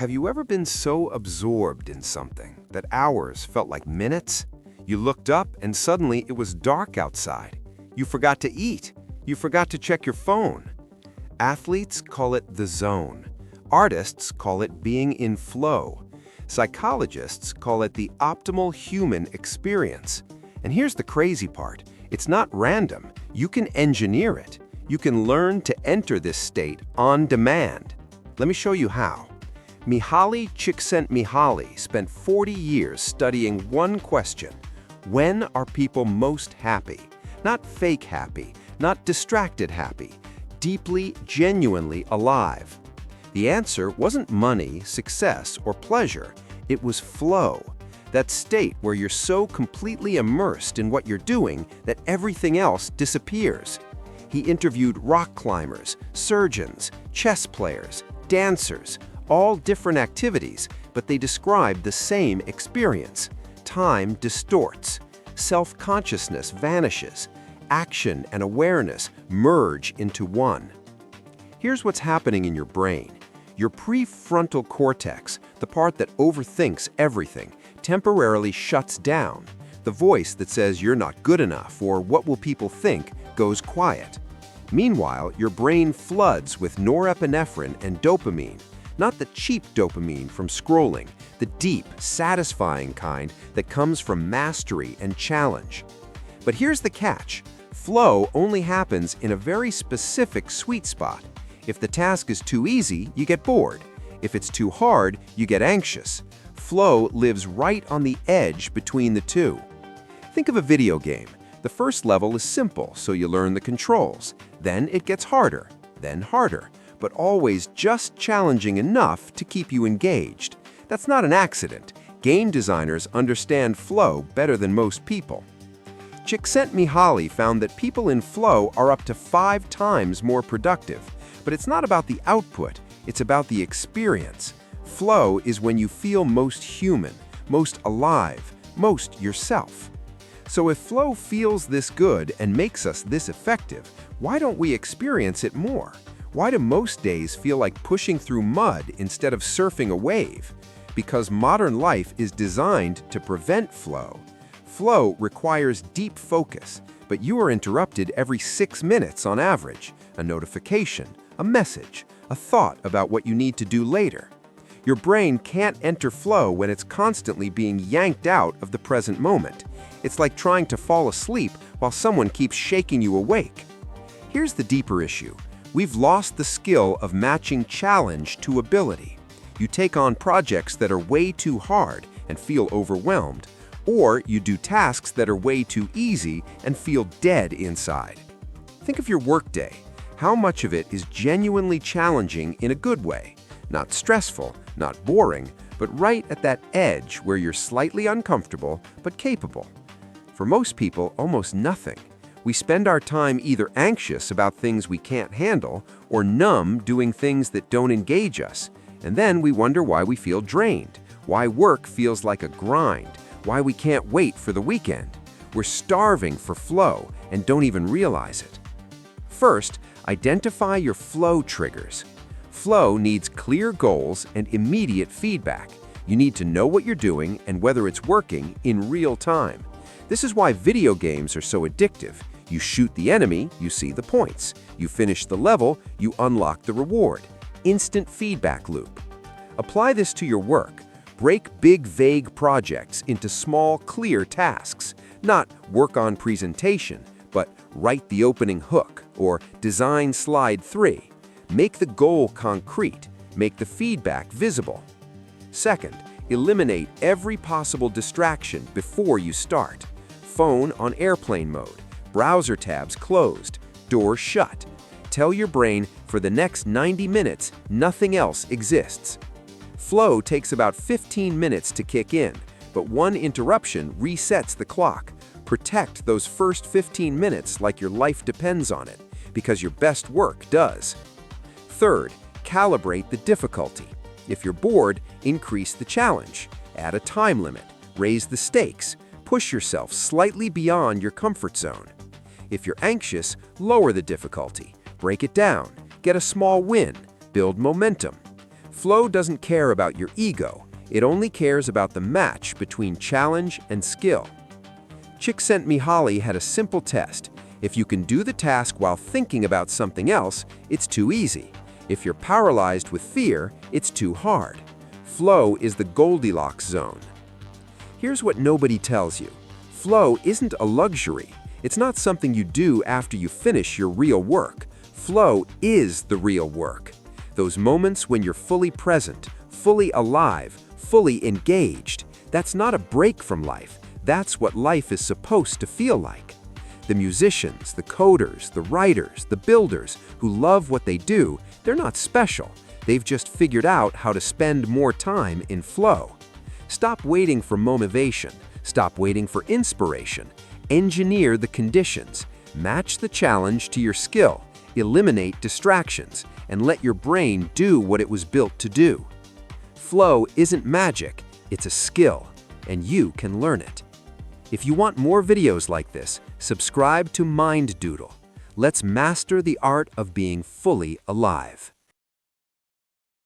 Have you ever been so absorbed in something that hours felt like minutes? You looked up and suddenly it was dark outside. You forgot to eat. You forgot to check your phone. Athletes call it the zone. Artists call it being in flow. Psychologists call it the optimal human experience. And here's the crazy part. It's not random. You can engineer it. You can learn to enter this state on demand. Let me show you how. Mihaly Csikszentmihalyi spent 40 years studying one question. When are people most happy? Not fake happy, not distracted happy, deeply, genuinely alive. The answer wasn't money, success, or pleasure. It was flow. That state where you're so completely immersed in what you're doing that everything else disappears. He interviewed rock climbers, surgeons, chess players, dancers, all different activities, but they described the same experience. Time distorts. Self-consciousness vanishes. Action and awareness merge into one. Here's what's happening in your brain. Your prefrontal cortex, the part that overthinks everything, temporarily shuts down. The voice that says you're not good enough or what will people think goes quiet. Meanwhile, your brain floods with norepinephrine and dopamine, not the cheap dopamine from scrolling, the deep, satisfying kind that comes from mastery and challenge. But here's the catch. Flow only happens in a very specific sweet spot. If the task is too easy, you get bored. If it's too hard, you get anxious. Flow lives right on the edge between the two. Think of a video game. The first level is simple, so you learn the controls. Then it gets harder, then harder, but always just challenging enough to keep you engaged. That's not an accident. Game designers understand flow better than most people. Csikszentmihalyi found that people in flow are up to 5 times more productive. But it's not about the output, it's about the experience. Flow is when you feel most human, most alive, most yourself. So if flow feels this good and makes us this effective, why don't we experience it more? Why do most days feel like pushing through mud instead of surfing a wave? Because modern life is designed to prevent flow. Flow requires deep focus, but you are interrupted every 6 minutes on average. A notification, a message, a thought about what you need to do later. Your brain can't enter flow when it's constantly being yanked out of the present moment. It's like trying to fall asleep while someone keeps shaking you awake. Here's the deeper issue. We've lost the skill of matching challenge to ability. You take on projects that are way too hard and feel overwhelmed, or you do tasks that are way too easy and feel dead inside. Think of your workday. How much of it is genuinely challenging in a good way? Not stressful, not boring, but right at that edge where you're slightly uncomfortable but capable. For most people, almost nothing. We spend our time either anxious about things we can't handle or numb doing things that don't engage us. And then we wonder why we feel drained, why work feels like a grind, why we can't wait for the weekend. We're starving for flow and don't even realize it. First, identify your flow triggers. Flow needs clear goals and immediate feedback. You need to know what you're doing and whether it's working in real time. This is why video games are so addictive. You shoot the enemy, you see the points. You finish the level, you unlock the reward. Instant feedback loop. Apply this to your work. Break big, vague projects into small, clear tasks. Not work on presentation, but write the opening hook or design slide 3. Make the goal concrete. Make the feedback visible. Second, eliminate every possible distraction before you start. Phone on airplane mode. Browser tabs closed. Door shut. Tell your brain for the next 90 minutes, nothing else exists. Flow takes about 15 minutes to kick in, but one interruption resets the clock. Protect those first 15 minutes like your life depends on it, because your best work does. Third, calibrate the difficulty. If you're bored, increase the challenge. Add a time limit. Raise the stakes. Push yourself slightly beyond your comfort zone. If you're anxious, lower the difficulty. Break it down. Get a small win. Build momentum. Flow doesn't care about your ego. It only cares about the match between challenge and skill. Csikszentmihalyi had a simple test. If you can do the task while thinking about something else, it's too easy. If you're paralyzed with fear, it's too hard. Flow is the Goldilocks zone. Here's what nobody tells you. Flow isn't a luxury. It's not something you do after you finish your real work. Flow is the real work. Those moments when you're fully present, fully alive, fully engaged. That's not a break from life. That's what life is supposed to feel like. The musicians, the coders, the writers, the builders who love what they do, they're not special. They've just figured out how to spend more time in flow. Stop waiting for motivation. Stop waiting for inspiration. Engineer the conditions. Match the challenge to your skill. Eliminate distractions, and let your brain do what it was built to do. Flow isn't magic, it's a skill, and you can learn it. If you want more videos like this, subscribe to Doodle. Let's master the art of being fully alive.